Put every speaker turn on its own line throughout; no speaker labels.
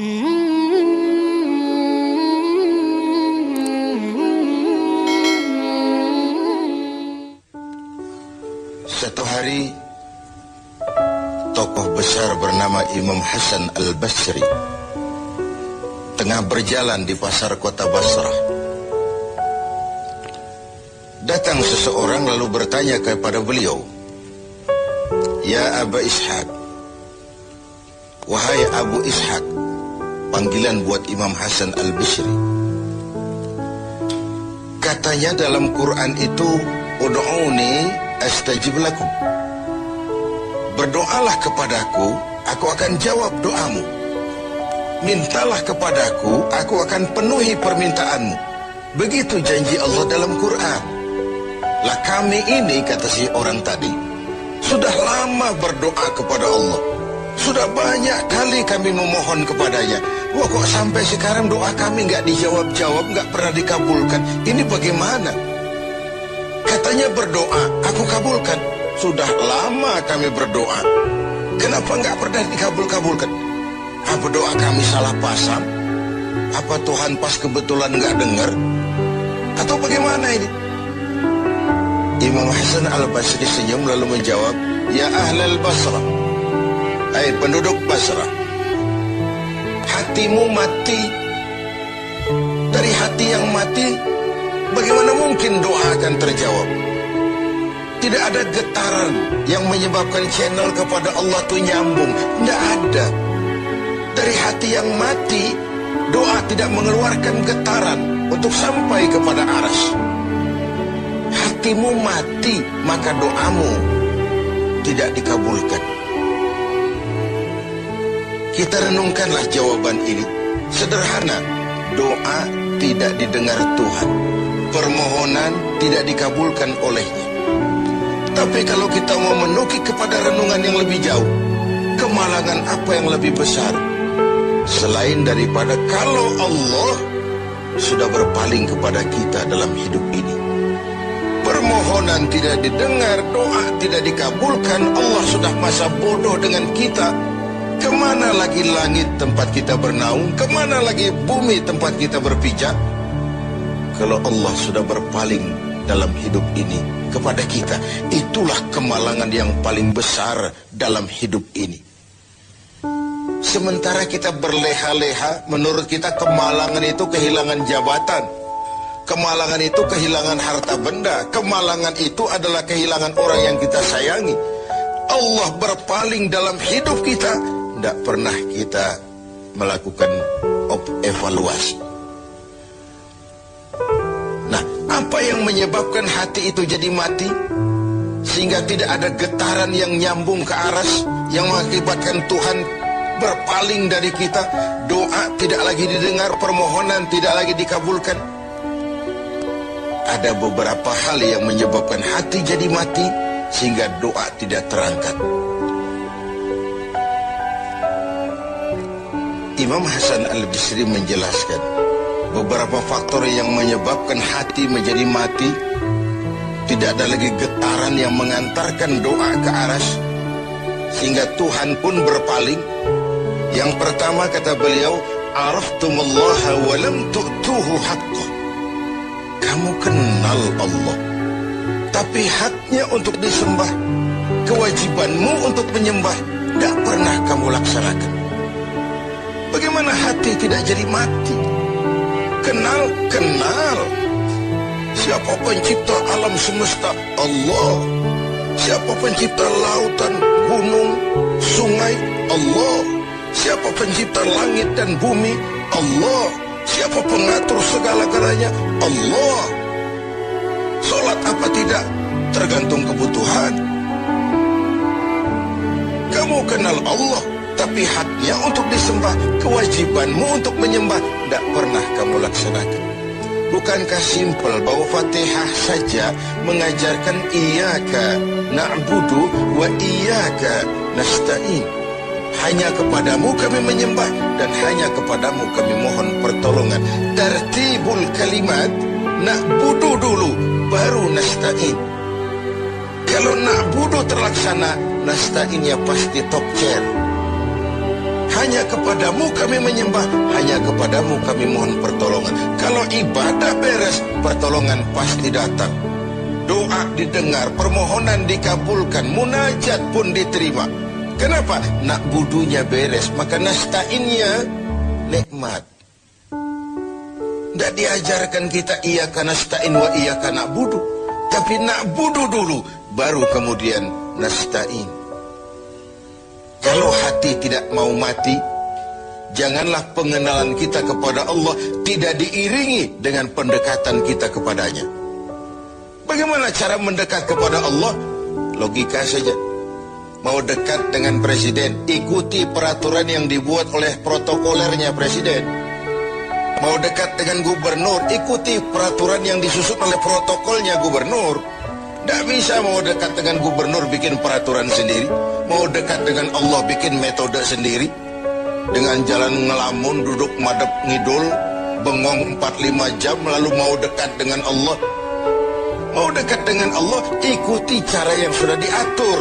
Satu hari, tokoh besar bernama Imam Hasan Al-Basri tengah berjalan di pasar kota Basrah. Datang seseorang lalu bertanya kepada beliau, "Ya Aba Ishaq," wahai Abu Ishaq, panggilan buat Imam Hasan Al-Basri. Katanya dalam Quran itu, "Ud'uni astajib lakum." Berdoalah kepadaku, aku akan jawab doamu. Mintalah kepadaku, aku akan penuhi permintaanmu. Begitu janji Allah dalam Quran. Lah kami ini, kata si orang tadi, sudah lama berdoa kepada Allah. Sudah banyak kali kami memohon kepadanya. Wah, kok sampai sekarang doa kami nggak dijawab-jawab, nggak pernah dikabulkan. Ini bagaimana? Katanya berdoa, aku kabulkan. Sudah lama kami berdoa. Kenapa nggak pernah dikabul-kabulkan? Apa doa kami salah pasang? Apa Tuhan pas kebetulan nggak dengar? Atau bagaimana ini? Imam Hasan Al-Basri senyum lalu menjawab, "Ya ahlal Basrah, hai penduduk Basrah, hatimu mati. Dari hati yang mati, bagaimana mungkin doa akan terjawab? Tidak ada getaran yang menyebabkan channel kepada Allah itu nyambung. Tidak ada. Dari hati yang mati, doa tidak mengeluarkan getaran untuk sampai kepada aras. Hatimu mati, maka doamu tidak dikabulkan." Kita renungkanlah jawaban ini. Sederhana, doa tidak didengar Tuhan. Permohonan tidak dikabulkan olehnya. Tapi kalau kita mau menukik kepada renungan yang lebih jauh, kemalangan apa yang lebih besar selain daripada kalau Allah sudah berpaling kepada kita dalam hidup ini? Permohonan tidak didengar, doa tidak dikabulkan, Allah sudah masa bodoh dengan kita. Kemana lagi langit tempat kita bernaung? Kemana lagi bumi tempat kita berpijak? Kalau Allah sudah berpaling dalam hidup ini kepada kita, itulah kemalangan yang paling besar dalam hidup ini. Sementara kita berleha-leha, menurut kita kemalangan itu kehilangan jabatan, kemalangan itu kehilangan harta benda, kemalangan itu adalah kehilangan orang yang kita sayangi. Allah berpaling dalam hidup kita, tidak pernah kita melakukan evaluasi. Nah, apa yang menyebabkan hati itu jadi mati? Sehingga tidak ada getaran yang nyambung ke aras, yang mengakibatkan Tuhan berpaling dari kita. Doa tidak lagi didengar, permohonan tidak lagi dikabulkan. Ada beberapa hal yang menyebabkan hati jadi mati, sehingga doa tidak terangkat. Imam Hasan Al-Basri menjelaskan beberapa faktor yang menyebabkan hati menjadi mati. Tidak ada lagi getaran yang mengantarkan doa ke aras, sehingga Tuhan pun berpaling. Yang pertama, kata beliau, "Araftumullaha wa lam tu'tuhu haqqah." Kamu kenal Allah, tapi haknya untuk disembah, kewajibanmu untuk menyembah, tidak pernah kamu laksanakan. Bagaimana hati tidak jadi mati? Kenal. Siapa pencipta alam semesta? Allah. Siapa pencipta lautan, gunung, sungai? Allah. Siapa pencipta langit dan bumi? Allah. Siapa pengatur segala-galanya? Allah. Sholat apa tidak? Tergantung kebutuhan. Kamu kenal Allah, tapi haknya untuk disembah, kewajibanmu untuk menyembah, tidak pernah kamu laksanakan. Bukankah simpel bahwa Fatihah saja mengajarkan iyyaka na'budu wa iyyaka nasta'in? Hanya kepadamu kami menyembah dan hanya kepadamu kami mohon pertolongan. Tertibul kalimat, na'budu dulu baru nasta'in. Kalau na'budu terlaksana, nasta'innya pasti top chair. hanya kepadamu kami menyembah, hanya kepadamu kami mohon pertolongan. Kalau ibadah beres, pertolongan pasti datang. Doa didengar, permohonan dikabulkan, munajat pun diterima. Kenapa? Nak budunya beres, maka nasta'innya nikmat. Tidak diajarkan kita iyyaka nasta'in wa iyyaka na'budu, tapi na'budu dulu, baru kemudian nasta'in. Kalau hati tidak mau mati, janganlah pengenalan kita kepada Allah tidak diiringi dengan pendekatan kita kepadanya. Bagaimana cara mendekat kepada Allah? Logika saja. Mau dekat dengan presiden, ikuti peraturan yang dibuat oleh protokolernya presiden. Mau dekat dengan gubernur, ikuti peraturan yang disusun oleh protokolnya gubernur. Tidak bisa mau dekat dengan gubernur bikin peraturan sendiri. Mau dekat dengan Allah bikin metode sendiri. Dengan jalan ngelamun, duduk madep ngidul, bengong 4-5 jam lalu mau dekat dengan Allah. Mau dekat dengan Allah, ikuti cara yang sudah diatur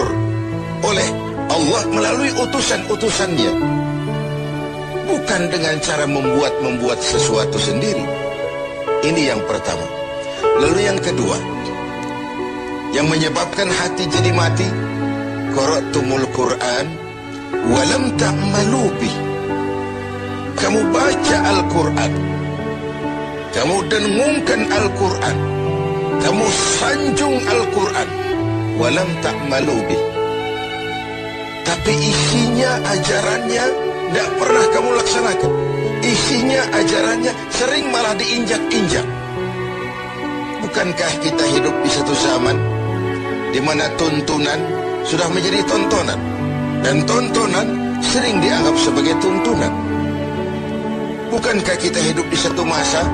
oleh Allah melalui utusan-utusannya. Bukan dengan cara membuat sesuatu sendiri. Ini yang pertama. Lalu yang kedua, yang menyebabkan hati jadi mati, qara'tumul Qur'an walam ta'malu bih. Kamu baca Al-Quran, kamu dengungkan Al-Quran, kamu sanjung Al-Quran, walam ta'malu bih, tapi isinya, ajarannya tidak pernah kamu laksanakan. Isinya, ajarannya sering malah diinjak-injak. Bukankah kita hidup di satu zaman di mana tuntunan sudah menjadi tontonan, dan tontonan sering dianggap sebagai tuntunan? Bukankah kita hidup di satu masa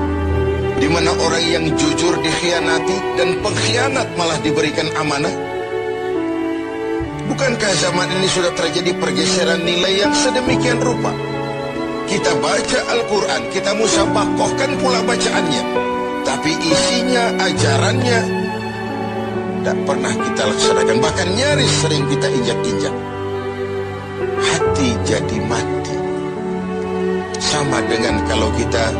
di mana orang yang jujur dikhianati dan pengkhianat malah diberikan amanah? Bukankah zaman ini sudah terjadi pergeseran nilai yang sedemikian rupa? Kita baca Al-Quran, kita musabakohkan pula bacaannya, tapi isinya, ajarannya tidak pernah kita laksanakan. Bahkan nyaris sering kita injak-injak. Hati jadi mati. Sama dengan kalau kita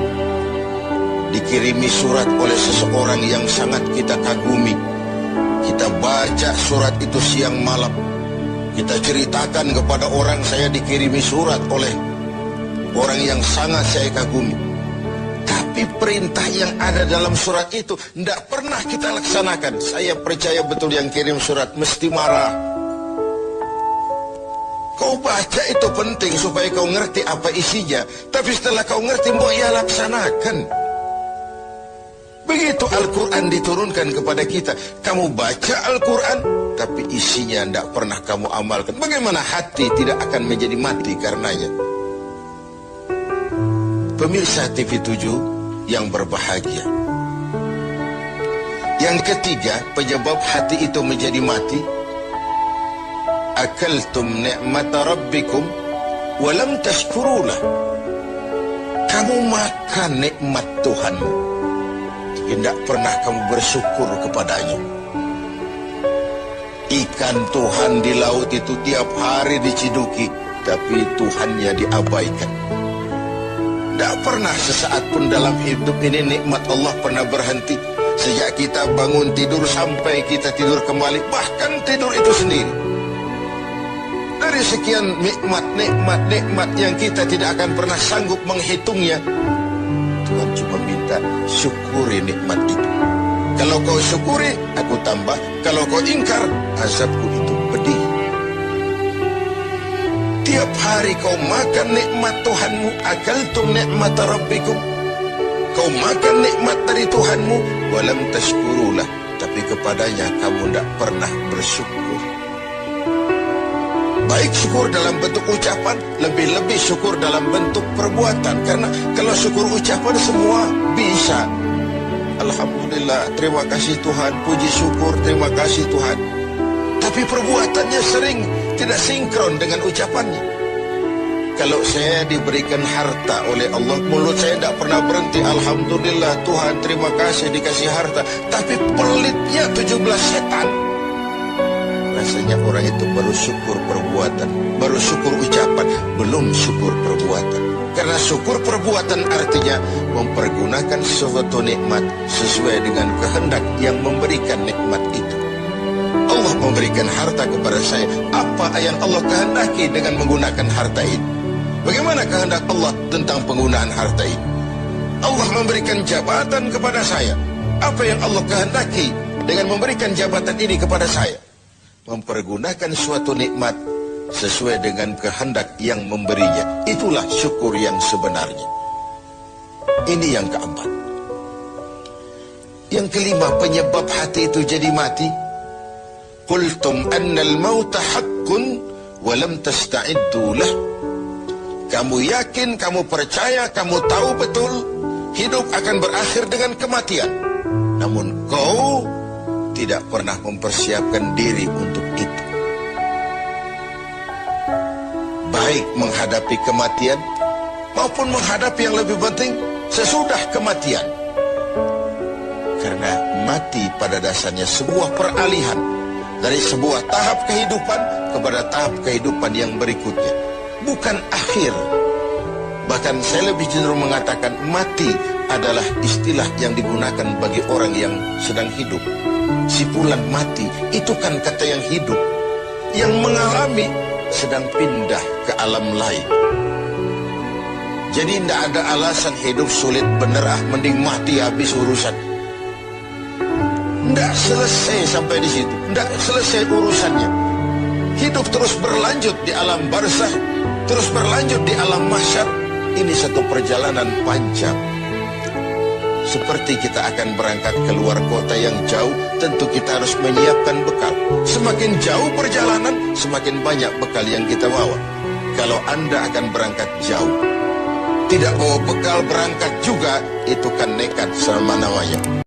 dikirimi surat oleh seseorang yang sangat kita kagumi. Kita baca surat itu siang malam. Kita ceritakan kepada orang, saya dikirimi surat oleh orang yang sangat saya kagumi. Tapi perintah yang ada dalam surat itu tidak pernah kita laksanakan. Saya percaya betul yang kirim surat mesti marah. Kau baca itu penting supaya kau ngerti apa isinya, tapi setelah kau ngerti mau ya laksanakan. Begitu Al-Quran diturunkan kepada kita, kamu baca Al-Quran tapi isinya tidak pernah kamu amalkan. Bagaimana hati tidak akan menjadi mati karenanya? Pemirsa TV7 yang berbahagia, yang ketiga penyebab hati itu menjadi mati, akaltum ni'mata rabbikum walam tashkurulah. Kamu makan nikmat Tuhanmu, tidak pernah kamu bersyukur kepadanya. Ikan Tuhan di laut itu tiap hari diciduki, tapi Tuhannya diabaikan. Tidak pernah sesaat pun dalam hidup ini nikmat Allah pernah berhenti. Sejak kita bangun tidur sampai kita tidur kembali, bahkan tidur itu sendiri. Dari sekian nikmat yang kita tidak akan pernah sanggup menghitungnya, Tuhan cuma minta syukuri nikmat itu. Kalau kau syukuri, aku tambah. Kalau kau ingkar, azabku itu pedih. Tiap hari kau makan nikmat Tuhanmu, akaltum ni'mata rabbikum. Kau makan nikmat dari Tuhanmu, walam tashkurulah, tapi kepadanya kamu tidak pernah bersyukur. Baik syukur dalam bentuk ucapan, lebih-lebih syukur dalam bentuk perbuatan. Karena kalau syukur ucapan semua bisa. Alhamdulillah, terima kasih Tuhan, puji syukur, terima kasih Tuhan. Tapi perbuatannya sering tidak sinkron dengan ucapannya. Kalau saya diberikan harta oleh Allah, mulut saya tidak pernah berhenti. Alhamdulillah Tuhan, terima kasih dikasih harta. Tapi pelitnya 17 setan. bahasanya orang itu baru syukur perbuatan, baru syukur ucapan, belum syukur perbuatan. Karena syukur perbuatan artinya mempergunakan suatu nikmat sesuai dengan kehendak yang memberikan nikmat itu. Allah memberikan harta kepada saya. Apa yang Allah kehendaki dengan menggunakan harta itu? Bagaimana kehendak Allah tentang penggunaan harta itu? Allah memberikan jabatan kepada saya. Apa yang Allah kehendaki dengan memberikan jabatan ini kepada saya? Mempergunakan suatu nikmat sesuai dengan kehendak yang memberinya. Itulah syukur yang sebenarnya. Ini yang keempat. Yang kelima, penyebab hati itu jadi mati. Qultum annal mauta haqqun wa lam tasta'iddu lah. Kamu yakin, kamu percaya, kamu tahu betul hidup akan berakhir dengan kematian. Namun kau tidak pernah mempersiapkan diri untuk itu. Baik menghadapi kematian maupun menghadapi yang lebih penting sesudah kematian. Karena mati pada dasarnya sebuah peralihan dari sebuah tahap kehidupan kepada tahap kehidupan yang berikutnya. Bukan akhir. Bahkan saya lebih cenderung mengatakan mati adalah istilah yang digunakan bagi orang yang sedang hidup. Sipulan mati itu kan kata yang hidup. Yang mengalami sedang pindah ke alam lain. Jadi tidak ada alasan hidup sulit bener, mending mati habis urusan. Tidak selesai sampai di situ. Tidak selesai urusannya. Hidup terus berlanjut di alam barzakh, terus berlanjut di alam mahsyar. Ini satu perjalanan panjang. Seperti kita akan berangkat keluar kota yang jauh, tentu kita harus menyiapkan bekal. Semakin jauh perjalanan, semakin banyak bekal yang kita bawa. Kalau Anda akan berangkat jauh, tidak bawa bekal berangkat juga, itu kan nekat sama namanya.